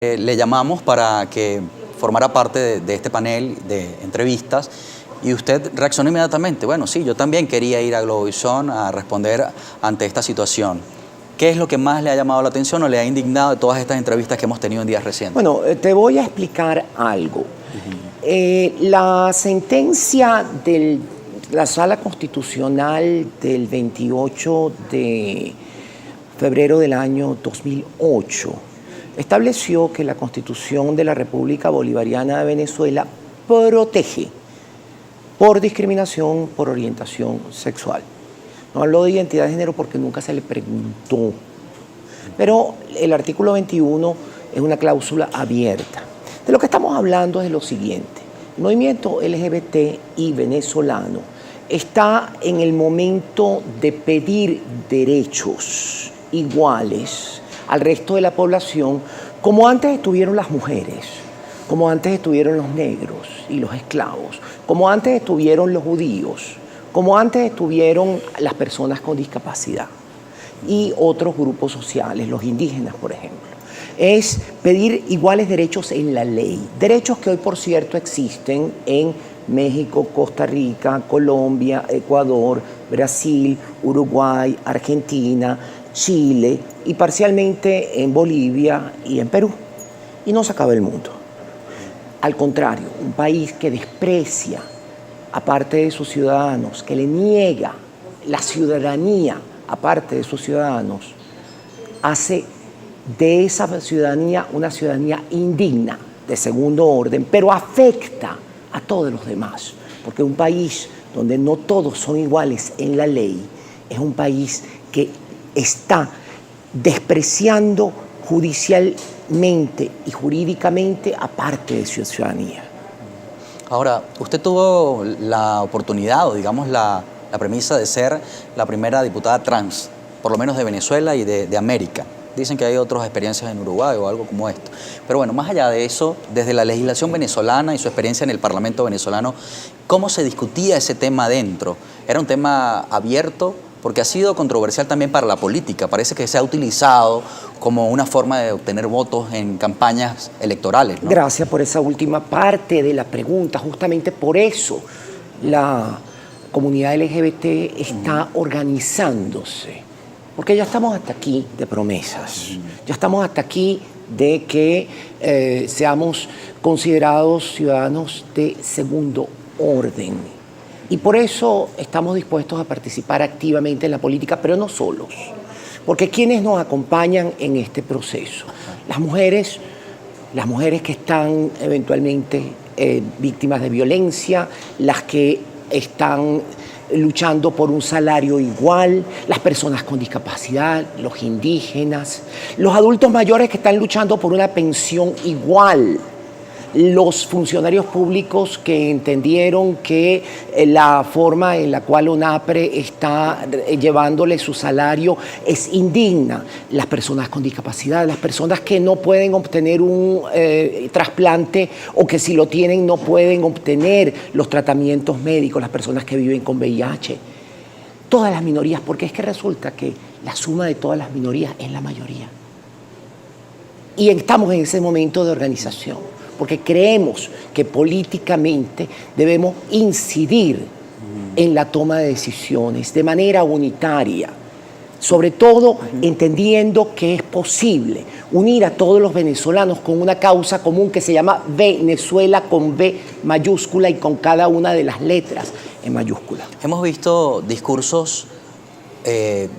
Le llamamos para que formara parte de este panel de entrevistas y usted reaccionó inmediatamente. Bueno, sí, yo también quería ir a Globovisión a responder ante esta situación. ¿Qué es lo que más le ha llamado la atención o le ha indignado de todas estas entrevistas que hemos tenido en días recientes? Bueno, te voy a explicar algo. La sentencia de la Sala Constitucional del 28 de febrero del año 2008 estableció que la Constitución de la República Bolivariana de Venezuela protege por discriminación por orientación sexual. No hablo de identidad de género porque nunca se le preguntó, pero el artículo 21 es una cláusula abierta. De lo que estamos hablando es de lo siguiente: el movimiento LGBTI venezolano está en el momento de pedir derechos iguales al resto de la población, como antes estuvieron las mujeres, como antes estuvieron los negros y los esclavos, como antes estuvieron los judíos, como antes estuvieron las personas con discapacidad y otros grupos sociales, los indígenas, por ejemplo. Es pedir iguales derechos en la ley, derechos que hoy, por cierto, existen en México, Costa Rica, Colombia, Ecuador, Brasil, Uruguay, Argentina, Chile y parcialmente en Bolivia y en Perú. Y no se acaba el mundo. Al contrario, un país que desprecia a parte de sus ciudadanos, que le niega la ciudadanía a parte de sus ciudadanos, hace de esa ciudadanía una ciudadanía indigna, de segundo orden, pero afecta a todos los demás. Porque un país donde no todos son iguales en la ley es un país que está despreciando judicialmente y jurídicamente a parte de su ciudadanía. Ahora, usted tuvo la oportunidad o digamos la premisa de ser la primera diputada trans, por lo menos de Venezuela y de América. Dicen que hay otras experiencias en Uruguay o algo como esto. Pero bueno, más allá de eso, desde la legislación venezolana y su experiencia en el Parlamento venezolano, ¿cómo se discutía ese tema adentro? ¿Era un tema abierto? Porque ha sido controversial también para la política. Parece que se ha utilizado como una forma de obtener votos en campañas electorales, ¿no? Gracias por esa última parte de la pregunta. Justamente por eso la comunidad LGBT está organizándose. Porque ya estamos hasta aquí de promesas. Ya estamos hasta aquí de que seamos considerados ciudadanos de segundo orden. Y por eso estamos dispuestos a participar activamente en la política, pero no solos. Porque ¿quiénes nos acompañan en este proceso? Las mujeres que están eventualmente víctimas de violencia, las que están luchando por un salario igual, las personas con discapacidad, los indígenas, los adultos mayores que están luchando por una pensión igual, los funcionarios públicos que entendieron que la forma en la cual ONAPRE está llevándole su salario es indigna, las personas con discapacidad, las personas que no pueden obtener un trasplante o que si lo tienen no pueden obtener los tratamientos médicos, las personas que viven con VIH, todas las minorías, porque es que resulta que la suma de todas las minorías es la mayoría. Y estamos en ese momento de organización, porque creemos que políticamente debemos incidir en la toma de decisiones de manera unitaria, sobre todo entendiendo que es posible unir a todos los venezolanos con una causa común que se llama Venezuela, con V mayúscula y con cada una de las letras en mayúscula. Hemos visto discursos,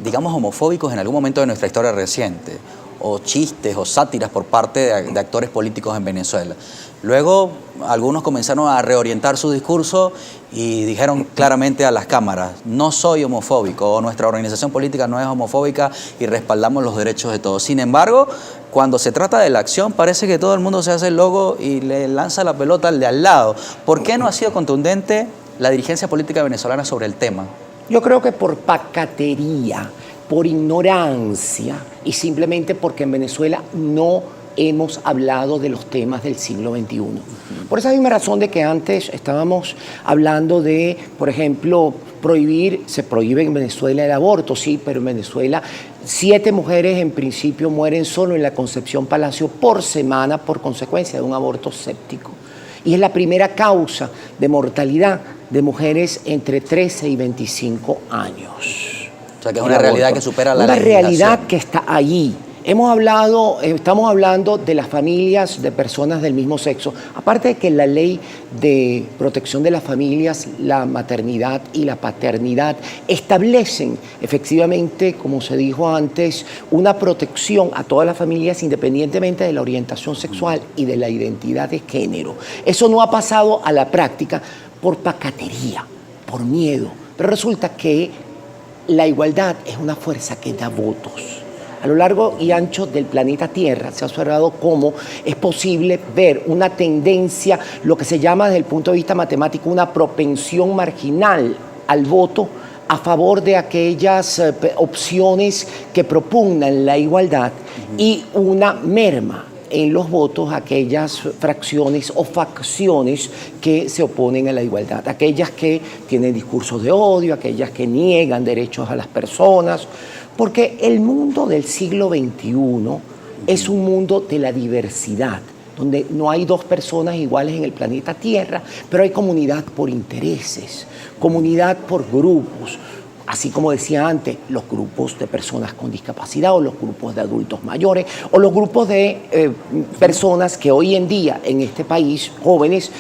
digamos, homofóbicos en algún momento de nuestra historia reciente, o chistes o sátiras por parte de actores políticos en Venezuela. Luego algunos comenzaron a reorientar su discurso y dijeron claramente a las cámaras: no soy homofóbico, o nuestra organización política no es homofóbica y respaldamos los derechos de todos. Sin embargo, cuando se trata de la acción, parece que todo el mundo se hace el logo y le lanza la pelota al de al lado. ¿Por qué no ha sido contundente la dirigencia política venezolana sobre el tema? Yo creo que por pacatería, por ignorancia y simplemente porque en Venezuela no hemos hablado de los temas del siglo XXI. Por esa misma razón de que antes estábamos hablando de, por ejemplo, se prohíbe en Venezuela el aborto, sí, pero en Venezuela 7 mujeres en principio mueren solo en la Concepción Palacio por semana por consecuencia de un aborto séptico. Y es la primera causa de mortalidad de mujeres entre 13 y 25 años. O sea, que es una realidad que supera la legislación. Una realidad que está allí. Estamos hablando de las familias de personas del mismo sexo. Aparte de que la ley de protección de las familias, la maternidad y la paternidad establecen efectivamente, como se dijo antes, una protección a todas las familias independientemente de la orientación sexual y de la identidad de género. Eso no ha pasado a la práctica por pacatería, por miedo. Pero resulta que la igualdad es una fuerza que da votos. A lo largo y ancho del planeta Tierra se ha observado cómo es posible ver una tendencia, lo que se llama desde el punto de vista matemático una propensión marginal al voto a favor de aquellas opciones que propugnan la igualdad y una merma en los votos a aquellas fracciones o facciones que se oponen a la igualdad, aquellas que tienen discursos de odio, aquellas que niegan derechos a las personas, porque el mundo del siglo XXI es un mundo de la diversidad, donde no hay 2 personas iguales en el planeta Tierra, pero hay comunidad por intereses, comunidad por grupos, así como decía antes, los grupos de personas con discapacidad o los grupos de adultos mayores o los grupos de personas que hoy en día en este país, jóvenes,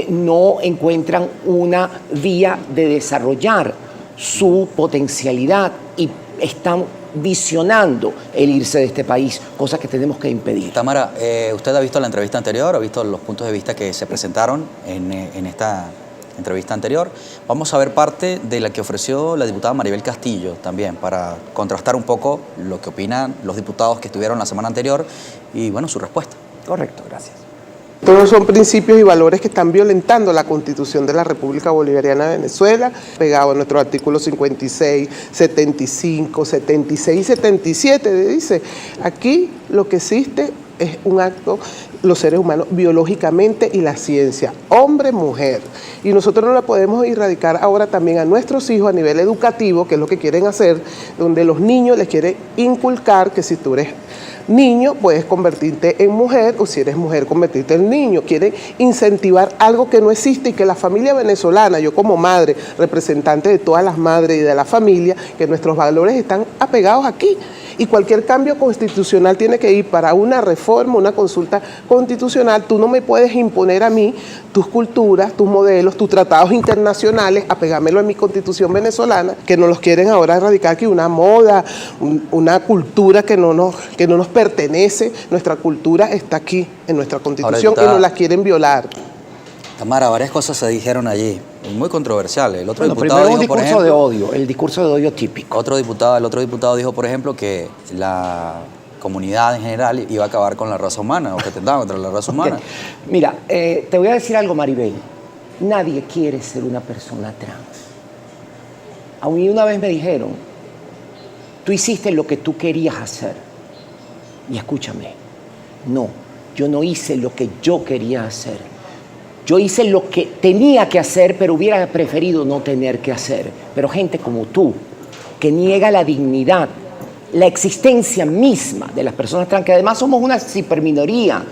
no encuentran una vía de desarrollar su potencialidad y están visionando el irse de este país, cosa que tenemos que impedir. Tamara, ¿usted ha visto la entrevista anterior? ¿Ha visto los puntos de vista que se presentaron en esta entrevista anterior? Vamos a ver parte de la que ofreció la diputada Maribel Castillo también, para contrastar un poco lo que opinan los diputados que estuvieron la semana anterior y, bueno, su respuesta. Correcto, gracias. Todos son principios y valores que están violentando la Constitución de la República Bolivariana de Venezuela, pegado a nuestros artículos 56, 75, 76 y 77. Dice, aquí lo que existe es un acto, los seres humanos biológicamente y la ciencia, hombre, mujer. Y nosotros no la podemos erradicar ahora también a nuestros hijos a nivel educativo, que es lo que quieren hacer, donde los niños les quieren inculcar que si tú eres niño puedes convertirte en mujer, o si eres mujer convertirte en niño. Quieren incentivar algo que no existe y que la familia venezolana, yo como madre, representante de todas las madres y de la familia, que nuestros valores están apegados aquí. Y cualquier cambio constitucional tiene que ir para una reforma, una consulta constitucional. Tú no me puedes imponer a mí tus culturas, tus modelos, tus tratados internacionales, apegármelo a mi constitución venezolana, que nos los quieren ahora erradicar aquí, una moda, una cultura que no nos pertenece. Nuestra cultura está aquí, en nuestra constitución, ahora, y nos la quieren violar. Tamara, varias cosas se dijeron allí, muy controversiales. El otro bueno, diputado primero dijo, un discurso por ejemplo, de odio, el discurso de odio típico. El otro diputado dijo, por ejemplo, que la comunidad en general iba a acabar con la raza humana, o que tentaba contra la raza humana. Okay. Mira, te voy a decir algo, Maribel. Nadie quiere ser una persona trans. A mí una vez me dijeron, tú hiciste lo que tú querías hacer. Y escúchame, no, yo no hice lo que yo quería hacer. Yo hice lo que tenía que hacer, pero hubiera preferido no tener que hacer. Pero gente como tú, que niega la dignidad, la existencia misma de las personas trans, que además somos una superminoría,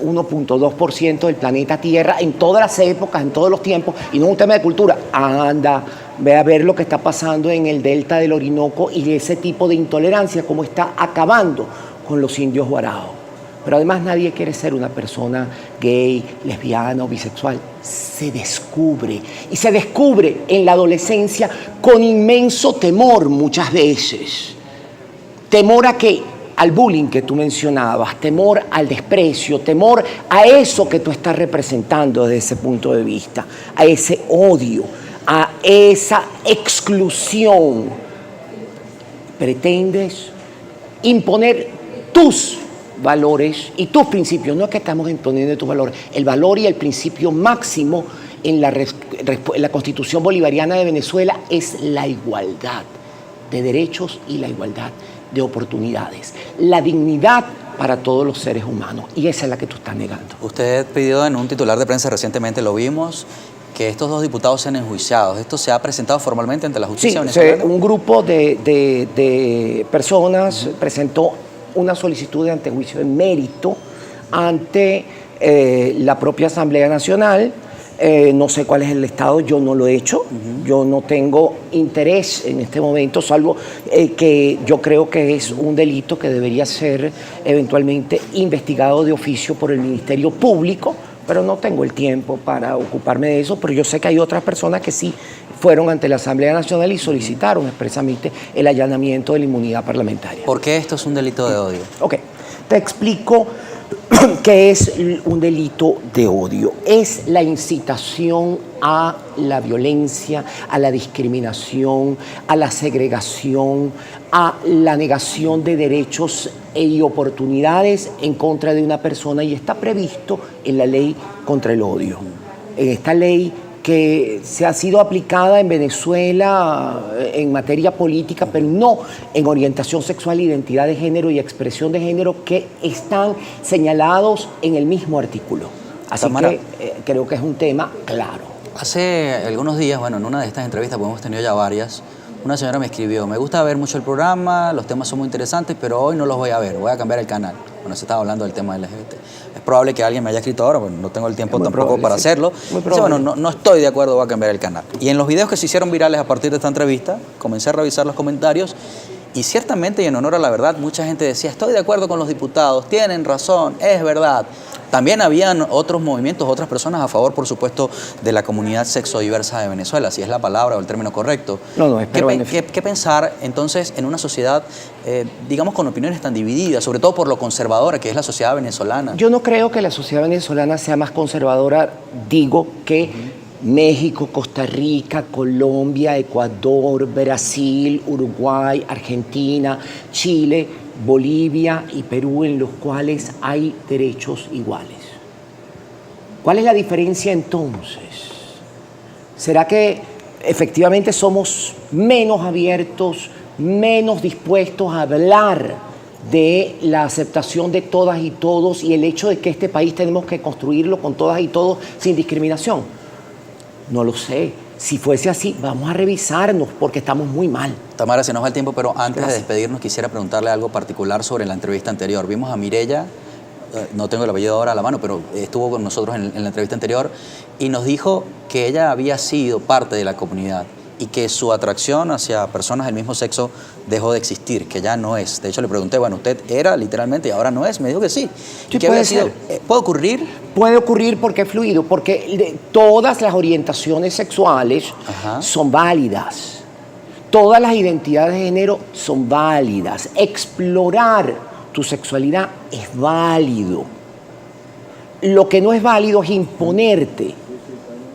1.2% del planeta Tierra, en todas las épocas, en todos los tiempos, y no es un tema de cultura. Anda, ve a ver lo que está pasando en el delta del Orinoco y ese tipo de intolerancia, cómo está acabando con los indios guaraos. Pero además nadie quiere ser una persona gay, lesbiana o bisexual. Se descubre. Y se descubre en la adolescencia con inmenso temor muchas veces. Temor a qué? Al bullying que tú mencionabas, temor al desprecio, temor a eso que tú estás representando desde ese punto de vista, a ese odio, a esa exclusión. Pretendes imponer tus valores y tus principios. No es que estamos imponiendo tus valores, el valor y el principio máximo en la Constitución Bolivariana de Venezuela es la igualdad de derechos y la igualdad de oportunidades, la dignidad para todos los seres humanos, y esa es la que tú estás negando. Usted pidió en un titular de prensa recientemente, lo vimos, que estos dos diputados sean enjuiciados. ¿Esto se ha presentado formalmente ante la Sí, justicia venezolana? un grupo de personas presentó una solicitud de antejuicio de mérito ante la propia Asamblea Nacional. No sé cuál es el estado, yo no lo he hecho, yo no tengo interés en este momento, salvo que yo creo que es un delito que debería ser eventualmente investigado de oficio por el Ministerio Público, pero no tengo el tiempo para ocuparme de eso, pero yo sé que hay otras personas que sí fueron ante la Asamblea Nacional y solicitaron expresamente el allanamiento de la inmunidad parlamentaria. ¿Por qué esto es un delito de odio? Ok, te explico qué es un delito de odio. Es la incitación a la violencia, a la discriminación, a la segregación, a la negación de derechos y oportunidades en contra de una persona, y está previsto en la ley contra el odio. En esta ley que se ha sido aplicada en Venezuela en materia política, pero no en orientación sexual, identidad de género y expresión de género, que están señalados en el mismo artículo. Así Tamara, que creo que es un tema claro. Hace algunos días, bueno, en una de estas entrevistas, porque hemos tenido ya varias, una señora me escribió: me gusta ver mucho el programa, los temas son muy interesantes, pero hoy no los voy a ver, voy a cambiar el canal. Bueno, se estaba hablando del tema LGBT. Es probable que alguien me haya escrito ahora, bueno, no tengo el tiempo tampoco probable, para sí. hacerlo. Muy Dice, bueno, probable. no estoy de acuerdo, voy a cambiar el canal. Y en los videos que se hicieron virales a partir de esta entrevista, comencé a revisar los comentarios y ciertamente, y en honor a la verdad, mucha gente decía: estoy de acuerdo con los diputados, tienen razón, es verdad. También habían otros movimientos, otras personas a favor, por supuesto, de la comunidad sexodiversa de Venezuela, si es la palabra o el término correcto. No, ¿Qué pensar entonces en una sociedad, digamos, con opiniones tan divididas, sobre todo por lo conservadora que es la sociedad venezolana? Yo no creo que la sociedad venezolana sea más conservadora, digo, que México, Costa Rica, Colombia, Ecuador, Brasil, Uruguay, Argentina, Chile, Bolivia y Perú, en los cuales hay derechos iguales. ¿Cuál es la diferencia entonces? ¿Será que efectivamente somos menos abiertos, menos dispuestos a hablar de la aceptación de todas y todos y el hecho de que este país tenemos que construirlo con todas y todos sin discriminación? No lo sé. Si fuese así, vamos a revisarnos porque estamos muy mal. Tamara, se nos va el tiempo, pero antes Gracias. de despedirnos quisiera preguntarle algo particular sobre la entrevista anterior. Vimos a Mireya, no tengo el apellido ahora a la mano, pero estuvo con nosotros en la entrevista anterior y nos dijo que ella había sido parte de la comunidad y que su atracción hacia personas del mismo sexo dejó de existir, que ya no es. De hecho, le pregunté, bueno, ¿usted era literalmente y ahora no es? Me dijo que sí. Sí, ¿Qué puede había sido? ser. ¿Puede ocurrir? Puede ocurrir porque es fluido, porque todas las orientaciones sexuales Ajá. son válidas. Todas las identidades de género son válidas. Explorar tu sexualidad es válido. Lo que no es válido es imponerte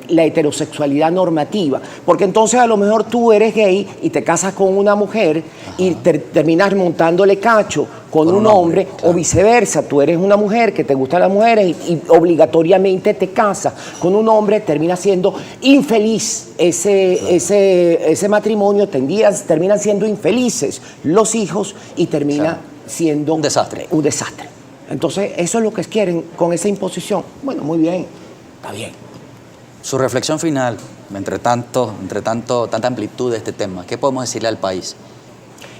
la heterosexualidad normativa, porque entonces a lo mejor tú eres gay y te casas con una mujer y terminas montándole cacho con un hombre, claro. o viceversa, tú eres una mujer que te gustan las mujeres y obligatoriamente te casas con un hombre, termina siendo infeliz ese matrimonio, terminan siendo infelices los hijos y termina siendo un desastre. Un desastre. Entonces, eso es lo que quieren con esa imposición. Bueno, muy bien, está bien. Su reflexión final, entre tanta amplitud de este tema, ¿qué podemos decirle al país?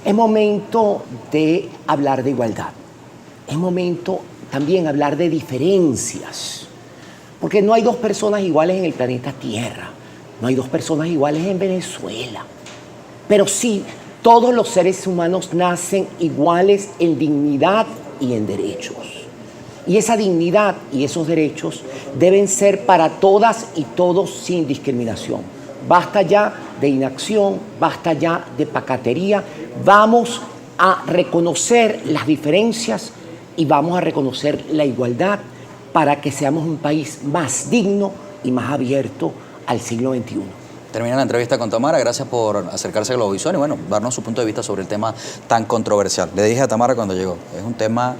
Es momento de hablar de igualdad. Es momento también hablar de diferencias. Porque no hay dos personas iguales en el planeta Tierra. No hay dos personas iguales en Venezuela. Pero sí, todos los seres humanos nacen iguales en dignidad y en derechos. Y esa dignidad y esos derechos deben ser para todas y todos sin discriminación. Basta ya de inacción, basta ya de pacatería. Vamos a reconocer las diferencias y vamos a reconocer la igualdad para que seamos un país más digno y más abierto al siglo XXI. Termina la entrevista con Tamara, gracias por acercarse a Globovisión y bueno, darnos su punto de vista sobre el tema tan controversial. Le dije a Tamara cuando llegó, es un tema